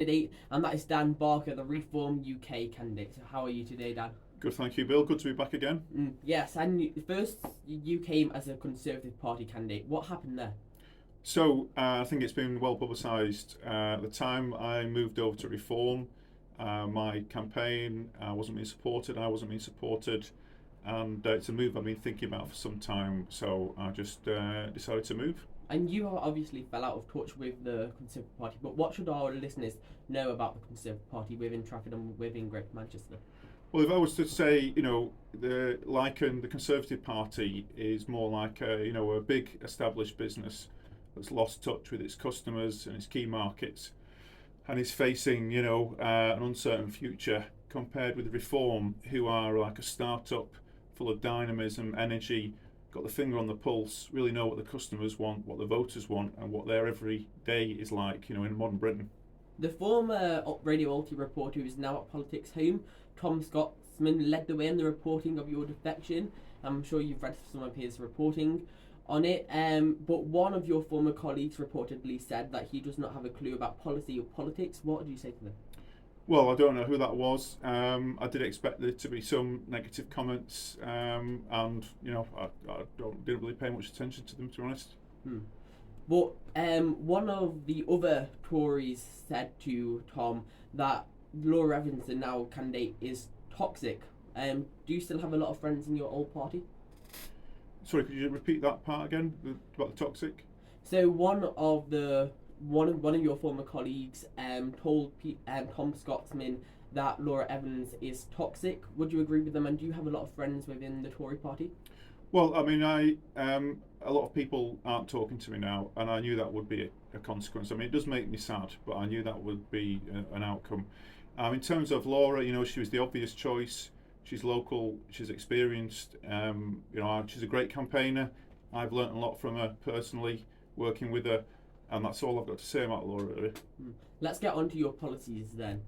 candidate, and that is Dan Barker, the Reform UK candidate. So how are you today, Dan? Good, thank you, Bill. Good to be back again. Yes, and first you came as a Conservative Party candidate. What happened there? I think it's been well publicised. At the time I moved over to Reform, my campaign wasn't being supported, I wasn't being supported, and it's a move I've been thinking about for some time, so I just decided to move. And you obviously fell out of touch with the Conservative Party, but what should our listeners know about the Conservative Party within Trafford and within Greater Manchester? Well, if I was to say, the Conservative Party is more like a big established business that's lost touch with its customers and its key markets, and is facing, an uncertain future compared with Reform, who are like a start-up full of dynamism, energy, got the finger on the pulse, really know what the customers want, what the voters want, and what their every day is like, in modern Britain. The former Radio Alti reporter who is now at Politics Home, Tom Scotsman, led the way in the reporting of your defection. I'm sure you've read some of his reporting on it, but one of your former colleagues reportedly said that he does not have a clue about policy or politics. What do you say to them? Well, I don't know who that was. I did expect there to be some negative comments, and didn't really pay much attention to them, to be honest. But one of the other Tories said to Tom that Laura Evans, the now candidate, is toxic. Do you still have a lot of friends in your old party? Sorry, could you repeat that part again about the toxic? So one of your former colleagues told Tom Scotsman that Laura Evans is toxic. Would you agree with them? And do you have a lot of friends within the Tory party? Well, I mean, a lot of people aren't talking to me now, and I knew that would be a consequence. I mean, it does make me sad, but I knew that would be an outcome. In terms of Laura, she was the obvious choice. She's local, she's experienced. She's a great campaigner. I've learnt a lot from her personally, working with her, and that's all I've got to say about Laura, really. Let's get on to your policies then.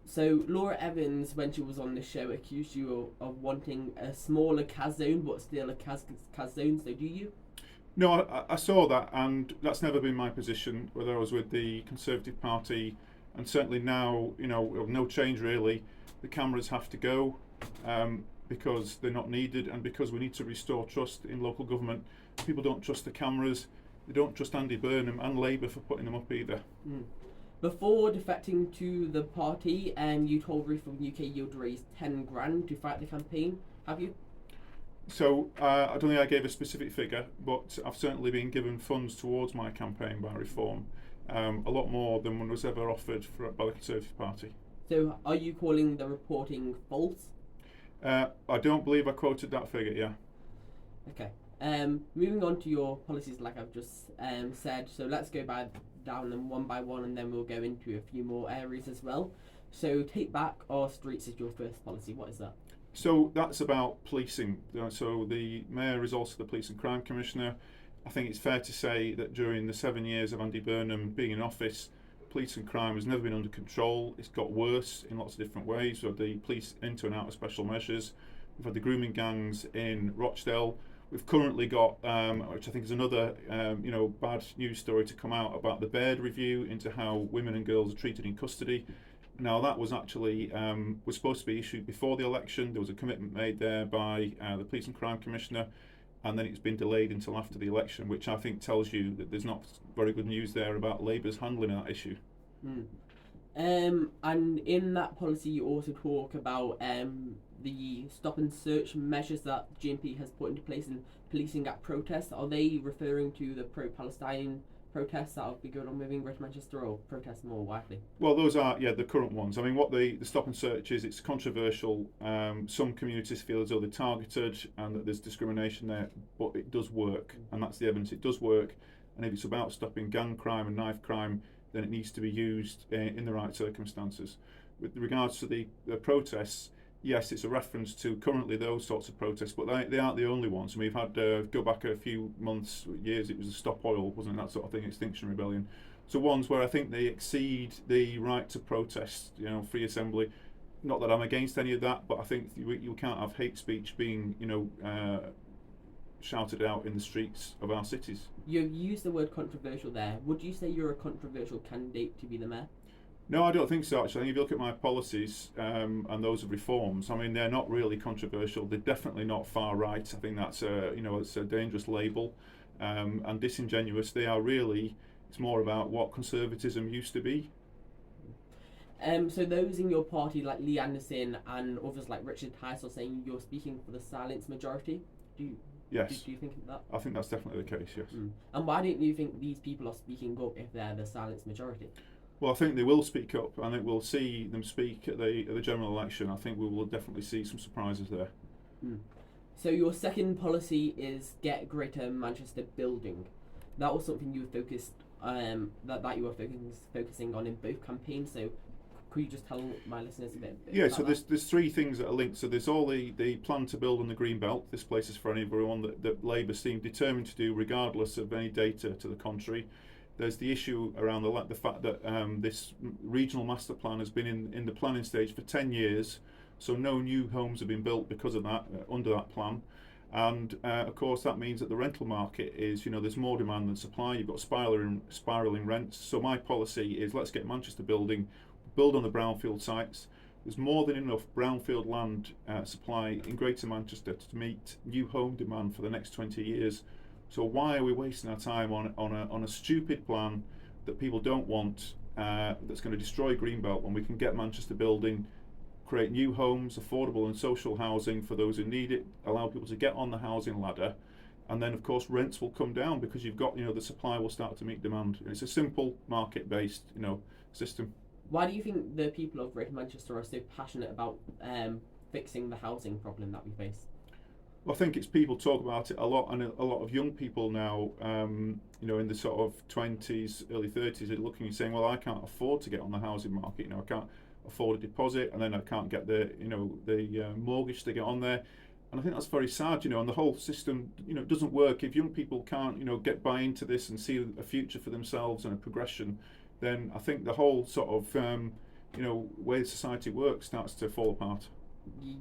So Laura Evans, when she was on the show, accused you of wanting a smaller CAS zone, but still a CAS zone. So do you? No, I saw that, and that's never been my position, whether I was with the Conservative Party, and certainly now, no change really. The cameras have to go, because they're not needed, and because we need to restore trust in local government. People don't trust the cameras. They don't trust Andy Burnham and Labour for putting them up either. Before defecting to the party, you told Reform UK you'd raise 10 grand to fight the campaign. Have you? So I don't think I gave a specific figure, but I've certainly been given funds towards my campaign by Reform, a lot more than was ever offered by the Conservative Party. So are you calling the reporting false? I don't believe I quoted that figure, yeah. Okay. Moving on to your policies, like I've just said. So let's go down them one by one, and then we'll go into a few more areas as well. So take back our streets is your first policy. What is that? So that's about policing. So the Mayor is also the Police and Crime Commissioner. I think it's fair to say that during the 7 years of Andy Burnham being in office, police and crime has never been under control. It's got worse in lots of different ways. We've had the police into and out of special measures. We've had the grooming gangs in Rochdale. We've currently got, which I think is another, bad news story to come out about the Baird review into how women and girls are treated in custody. Now that was actually was supposed to be issued before the election. There was a commitment made there by the Police and Crime Commissioner, and then it's been delayed until after the election, which I think tells you that there's not very good news there about Labour's handling of that issue. And in that policy, you also talk about the stop and search measures that GMP has put into place in policing at protests. Are they referring to the pro-Palestine protests that have been going on within Greater Manchester, or protests more widely? Well, those are, the current ones. I mean, what the stop and search is, it's controversial. Some communities feel as though they're targeted and that there's discrimination there, but it does work, and that's the evidence. It does work, and if it's about stopping gang crime and knife crime, then it needs to be used in the right circumstances. With regards to the protests, yes, it's a reference to currently those sorts of protests, but they aren't the only ones. And we've had, go back a few months, years, it was a Stop Oil, wasn't it, that sort of thing, Extinction Rebellion. So ones where I think they exceed the right to protest, free assembly. Not that I'm against any of that, but I think you can't have hate speech being, shouted out in the streets of our cities. You used the word controversial there. Would you say you're a controversial candidate to be the mayor? No, I don't think so. Actually, I think if you look at my policies and those of reforms, I mean, they're not really controversial. They're definitely not far right. I think that's it's a dangerous label and disingenuous. They are really. It's more about what conservatism used to be. So those in your party, like Lee Anderson and others like Richard Tice, are saying you're speaking for the silent majority. Do you, Yes, do you think that? I think that's definitely the case. Yes. And why don't you think these people are speaking up if they're the silent majority? Well, I think they will speak up. I think we'll see them speak at the general election. I think we will definitely see some surprises there. So your second policy is get Greater Manchester building. That was something you were that you were focusing on in both campaigns. So could you just tell my listeners a bit? Yeah, about so that? there's three things that are linked. So there's all the plan to build on the green belt. This place is for everyone that Labour seem determined to do, regardless of any data to the contrary. There's the issue around the fact that this regional master plan has been in the planning stage for 10 years, so no new homes have been built because of that under that plan. And of course that means that the rental market is, there's more demand than supply. You've got spiralling rents. So my policy is let's get Manchester building, build on the brownfield sites. There's more than enough brownfield land supply in Greater Manchester to meet new home demand for the next 20 years. So why are we wasting our time on a stupid plan that people don't want, that's going to destroy Greenbelt, when we can get Manchester building, create new homes, affordable and social housing for those who need it, allow people to get on the housing ladder, and then of course rents will come down because you've got, the supply will start to meet demand. It's a simple market-based, system. Why do you think the people of Greater Manchester are so passionate about fixing the housing problem that we face? Well, I think it's people talk about it a lot, and a lot of young people now, in the sort of 20s, early 30s, are looking and saying, well, I can't afford to get on the housing market. I can't afford a deposit, and then I can't get the mortgage to get on there. And I think that's very sad, and the whole system, doesn't work. If young people can't, get buy into this and see a future for themselves and a progression, then I think the whole sort of, way society works starts to fall apart.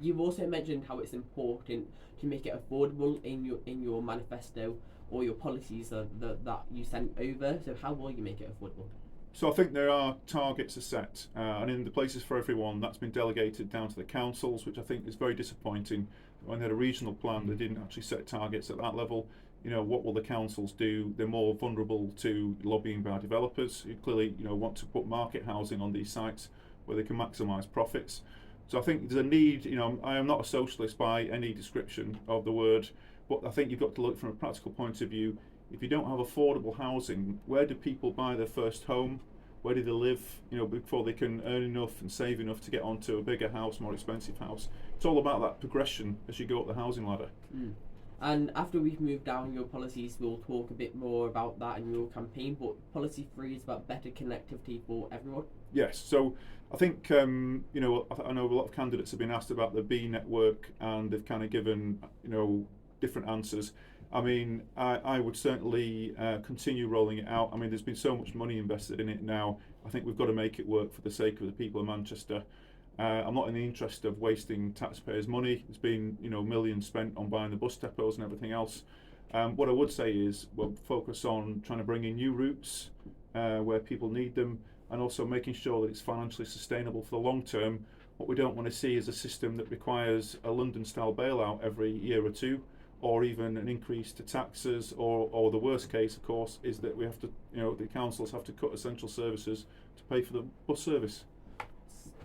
You've also mentioned how it's important to make it affordable in your manifesto or your policies that you sent over. So how will you make it affordable? So I think there are targets are set, and in the Places for Everyone, that's been delegated down to the councils, which I think is very disappointing. When they had a regional plan, they didn't actually set targets at that level. What will the councils do? They're more vulnerable to lobbying by developers who clearly, want to put market housing on these sites where they can maximise profits. So I think there's a need, I am not a socialist by any description of the word, but I think you've got to look from a practical point of view. If you don't have affordable housing, where do people buy their first home? Where do they live, before they can earn enough and save enough to get onto a bigger house, more expensive house? It's all about that progression as you go up the housing ladder. And after we've moved down your policies, we'll talk a bit more about that in your campaign. But policy 3 is about better connectivity for everyone. Yes, so I think, I know a lot of candidates have been asked about the B network, and they've kind of given, different answers. I mean, I would certainly continue rolling it out. I mean, there's been so much money invested in it now. I think we've got to make it work for the sake of the people of Manchester. I'm not in the interest of wasting taxpayers' money. There's been, millions spent on buying the bus depots and everything else. What I would say is we'll focus on trying to bring in new routes where people need them, and also making sure that it's financially sustainable for the long term. What we don't want to see is a system that requires a London-style bailout every year or two, or even an increase to taxes, or the worst case, of course, is that we have to, the councils have to cut essential services to pay for the bus service.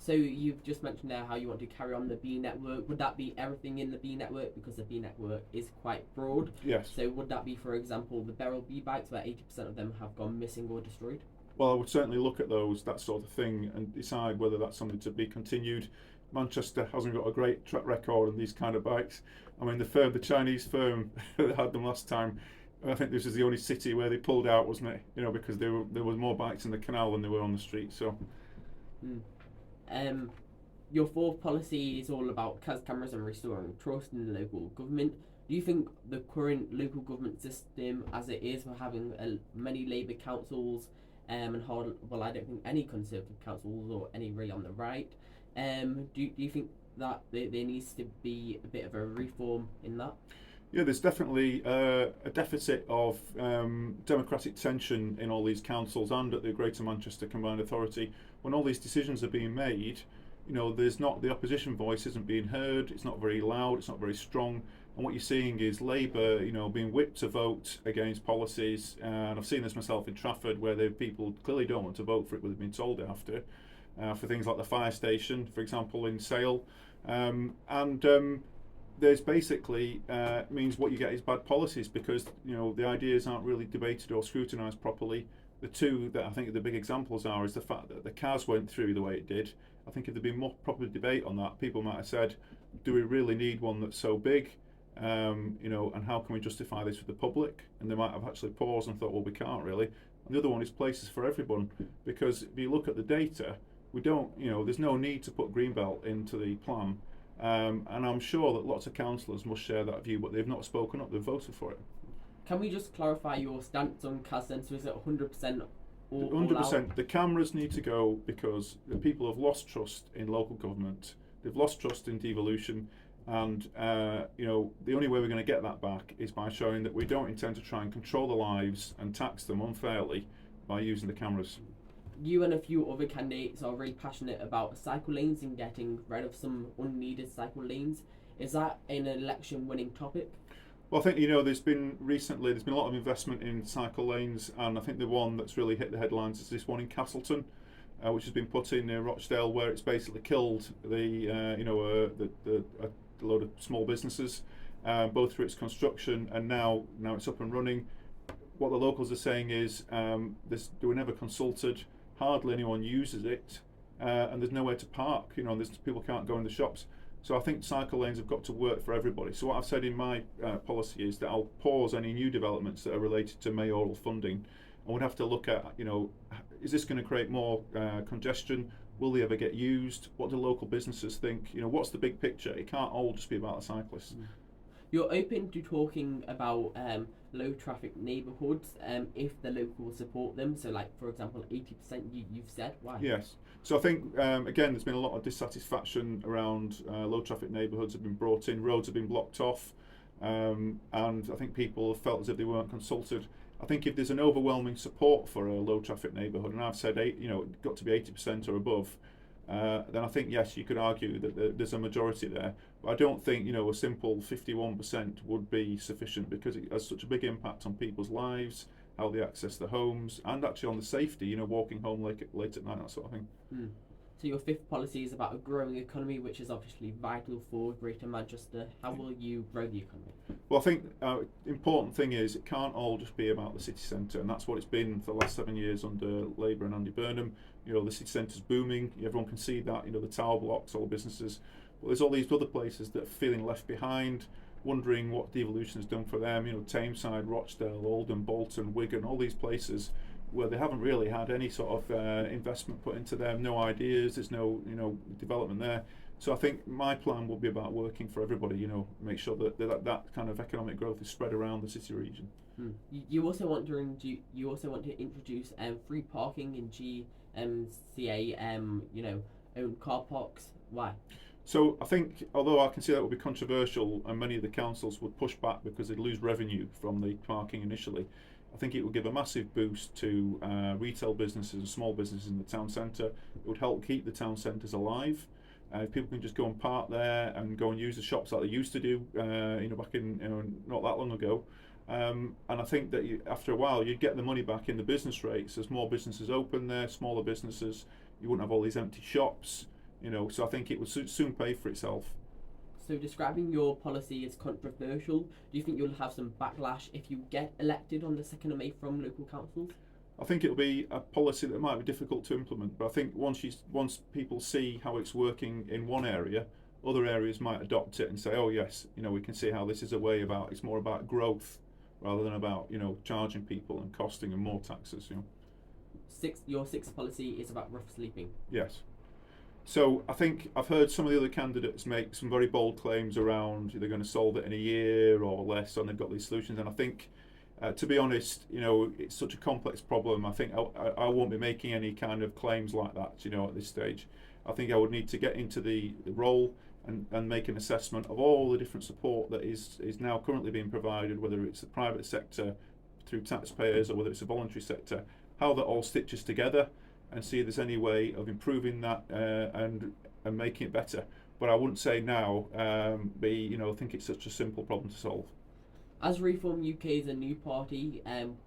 So you've just mentioned there how you want to carry on the B network. Would that be everything in the B network? Because the B network is quite broad. Yes. So would that be, for example, the Beryl B bikes, where 80% of them have gone missing or destroyed? Well, I would certainly look at that sort of thing, and decide whether that's something to be continued. Manchester hasn't got a great track record on these kind of bikes. I mean, the Chinese firm that had them last time, I think this is the only city where they pulled out, wasn't it? Because there was more bikes in the canal than there were on the street. So. Your fourth policy is all about CAS cameras and restoring trust in the local government. Do you think the current local government system, as it is, we're having many Labour councils, I don't think any Conservative councils or any really on the right, do you think that there needs to be a bit of a reform in that? Yeah, there's definitely a deficit of democratic tension in all these councils and at the Greater Manchester Combined Authority. when all these decisions are being made, there's not, the opposition voice isn't being heard. It's not very loud. It's not very strong. And what you're seeing is Labour, being whipped to vote against policies. And I've seen this myself in Trafford, where people clearly don't want to vote for it, but they've been told they have to, for things like the fire station, for example, in Sale. There's basically means what you get is bad policies, because the ideas aren't really debated or scrutinised properly. The two that I think are the big examples is the fact that the CAS went through the way it did. I think if there'd been more proper debate on that, people might have said, do we really need one that's so big? And how can we justify this with the public? And they might have actually paused and thought, well, we can't really. And the other one is places for everyone, because if you look at the data, we don't, there's no need to put Greenbelt into the plan. And I'm sure that lots of councillors must share that view, but they've not spoken up, they've voted for it. Can we just clarify your stance on CAS then? So is it 100% all 100%. out? The cameras need to go, because the people have lost trust in local government. They've lost trust in devolution, and the only way we're going to get that back is by showing that we don't intend to try and control their lives and tax them unfairly by using the cameras. You and a few other candidates are really passionate about cycle lanes and getting rid of some unneeded cycle lanes. Is that an election-winning topic? Well, I think there's been a lot of investment in cycle lanes, and I think the one that's really hit the headlines is this one in Castleton, which has been put in near Rochdale, where it's basically killed a load of small businesses, both through its construction and now it's up and running. What the locals are saying is they were never consulted, hardly anyone uses it, and there's nowhere to park. People can't go in the shops. So I think cycle lanes have got to work for everybody. So what I've said in my policy is that I'll pause any new developments that are related to mayoral funding. I would have to look at, is this going to create more congestion? Will they ever get used? What do local businesses think? What's the big picture? It can't all just be about the cyclists. You're open to talking about low traffic neighbourhoods if the locals support them. So, like, for example, 80% you've said. Why? Yes. So I think, again, there's been a lot of dissatisfaction around low traffic neighbourhoods have been brought in, roads have been blocked off, and I think people have felt as if they weren't consulted. I think if there's an overwhelming support for a low traffic neighbourhood, and I've said it's got to be 80% or above, then I think, yes, you could argue that there's a majority there. But I don't think a simple 51% would be sufficient, because it has such a big impact on people's lives, how they access their homes, and actually on the safety, walking home late at night, that sort of thing. So your fifth policy is about a growing economy, which is obviously vital for Greater Manchester. How will you grow the economy? Well, I think important thing is it can't all just be about the city centre, and that's what it's been for the last 7 years under Labour and Andy Burnham. The city centre's booming. Everyone can see that. The tower blocks, all the businesses. But there's all these other places that are feeling left behind, wondering what devolution has done for them. Tameside, Rochdale, Oldham, Bolton, Wigan, all these places where they haven't really had any sort of investment put into them, no ideas, there's no development there. So I think my plan will be about working for everybody, make sure that kind of economic growth is spread around the city region. You also want to introduce free parking in GMCA, owned car parks. Why? So I think, although I can see that would be controversial, and many of the councils would push back because they'd lose revenue from the parking initially, I think it would give a massive boost to retail businesses and small businesses in the town centre. It would help keep the town centres alive. People can just go and park there and go and use the shops like they used to do, back in not that long ago. And I think that after a while you'd get the money back in the business rates. There's more businesses open there, smaller businesses. You wouldn't have all these empty shops. So I think it would soon pay for itself. So describing your policy as controversial, do you think you'll have some backlash if you get elected on the 2nd of May from local councils? I think it'll be a policy that might be difficult to implement, but I think once people see how it's working in one area, other areas might adopt it and say, oh yes, we can see how this is it's more about growth rather than about, charging people and costing and more taxes, Your sixth policy is about rough sleeping. Yes. So I think I've heard some of the other candidates make some very bold claims around they're going to solve it in a year or less, and they've got these solutions. And I think, to be honest, it's such a complex problem. I think I won't be making any kind of claims like that, at this stage. I think I would need to get into the role and make an assessment of all the different support that is now currently being provided, whether it's the private sector through taxpayers or whether it's a voluntary sector, how that all stitches together. and see if there's any way of improving that and making it better. But I wouldn't say now think it's such a simple problem to solve. As Reform UK is a new party,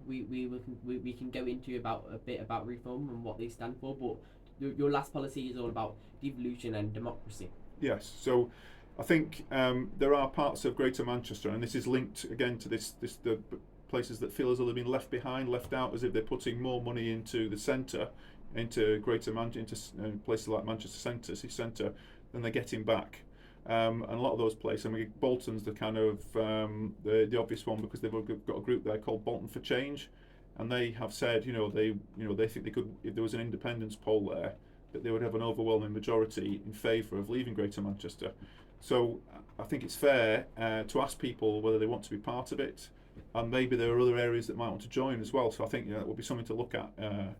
we can go into a bit about Reform and what they stand for. But your last policy is all about devolution and democracy. Yes, so I think there are parts of Greater Manchester, and this is linked again to the places that feel as though they've been left behind, left out, as if they're putting more money into the centre, into Greater Manchester, into places like Manchester City Centre, than they're getting back. And a lot of those places, I mean, Bolton's the kind of the obvious one, because they've got a group there called Bolton for Change, and they have said, they think they could, if there was an independence poll there, that they would have an overwhelming majority in favour of leaving Greater Manchester. So I think it's fair to ask people whether they want to be part of it, and maybe there are other areas that might want to join as well. So I think that will be something to look at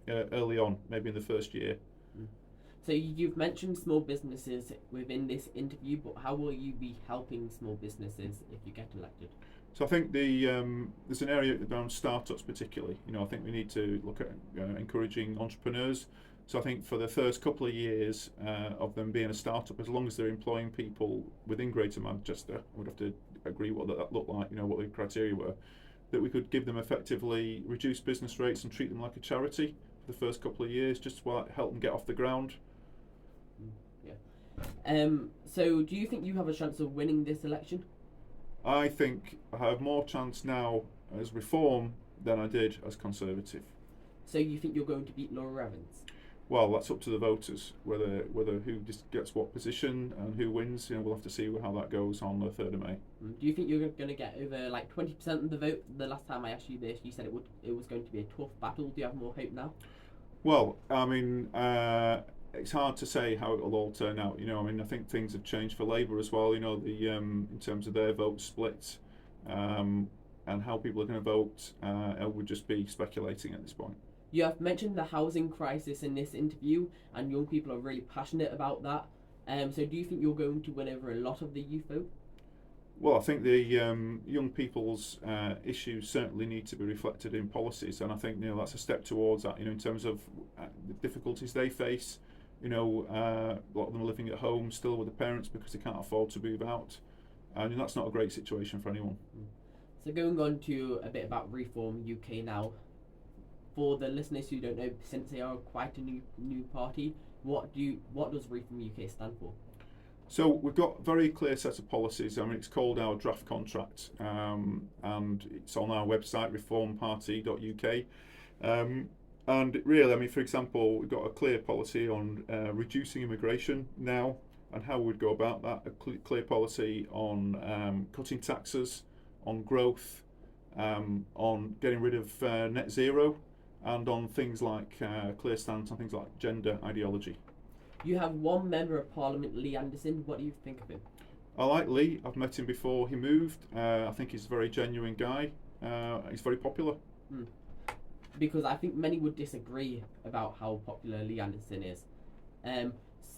early on, maybe in the first year. So you've mentioned small businesses within this interview, but how will you be helping small businesses if you get elected? So I think there's an area around startups particularly. I think we need to look at encouraging entrepreneurs. So I think for the first couple of years of them being a startup, as long as they're employing people within Greater Manchester, we'd have to agree what that looked like, what the criteria were, that we could give them effectively reduced business rates and treat them like a charity for the first couple of years, just to help them get off the ground. Yeah. So do you think you have a chance of winning this election? I think I have more chance now as Reform than I did as Conservative. So you think you're going to beat Laura Evans? Well, that's up to the voters, whether who just gets what position and who wins. We'll have to see how that goes on the 3rd of May. Do you think you're going to get over 20% of the vote? The last time I asked you this, you said it was going to be a tough battle. Do you have more hope now? Well, I mean, it's hard to say how it will all turn out. I think things have changed for Labour as well. In terms of their vote split, and how people are going to vote, I would just be speculating at this point. You have mentioned the housing crisis in this interview, and young people are really passionate about that. So do you think you're going to win over a lot of the youth vote? Well, I think the young people's issues certainly need to be reflected in policies, and I think that's a step towards that. In terms of the difficulties they face, a lot of them are living at home still with their parents because they can't afford to move out, and that's not a great situation for anyone. So going on to a bit about Reform UK now. For the listeners who don't know, since they are quite a new party, what does Reform UK stand for? So we've got a very clear set of policies. I mean, it's called our draft contract, and it's on our website, reformparty.uk. And really, I mean, for example, we've got a clear policy on reducing immigration now and how we'd go about that, a clear policy on cutting taxes, on growth, on getting rid of net zero, and on things like clear stance on things like gender ideology. You have one member of Parliament, Lee Anderson. What do you think of him? I like Lee. I've met him before he moved. I think he's a very genuine guy. He's very popular. Because I think many would disagree about how popular Lee Anderson is.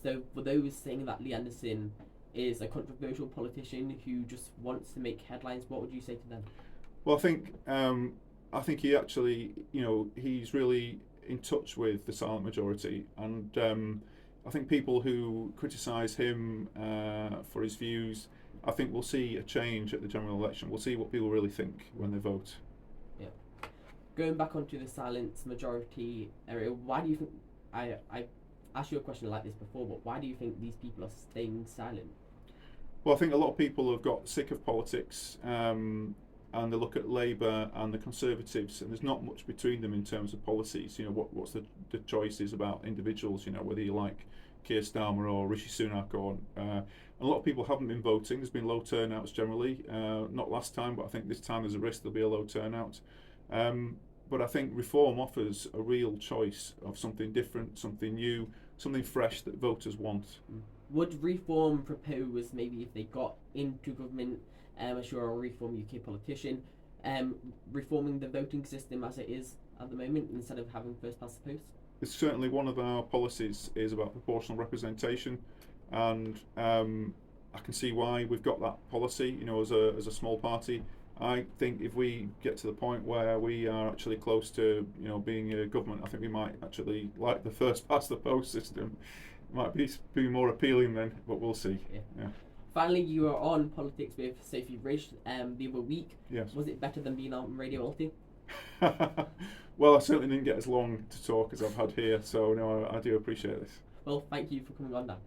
So for those saying that Lee Anderson is a controversial politician who just wants to make headlines, what would you say to them? Well, I think he actually, he's really in touch with the silent majority, and I think people who criticise him for his views, I think we'll see a change at the general election. We'll see what people really think when they vote. Yeah. Going back onto the silent majority area, why do you think, I asked you a question like this before, but why do you think these people are staying silent? Well, I think a lot of people have got sick of politics, and they look at Labour and the Conservatives, and there's not much between them in terms of policies. What's the choices about individuals, whether you like Keir Starmer or Rishi Sunak, or a lot of people haven't been voting. There's been low turnouts generally, not last time, but I think this time there's a risk there'll be a low turnout. But I think Reform offers a real choice of something different, something new, something fresh that voters want. Would Reform propose, maybe if they got into government, as you're a Reform UK politician, reforming the voting system as it is at the moment instead of having first past the post? It's certainly one of our policies is about proportional representation, and I can see why we've got that policy. As a small party, I think if we get to the point where we are actually close to, being a government, I think we might actually like the first past the post system. It might be more appealing then, but we'll see. Yeah. Finally, you were on Politics with Sophie Ridge the other week. Yes. Was it better than being on Radio Alti? Well, I certainly didn't get as long to talk as I've had here, so no, I do appreciate this. Well, thank you for coming on, Dan.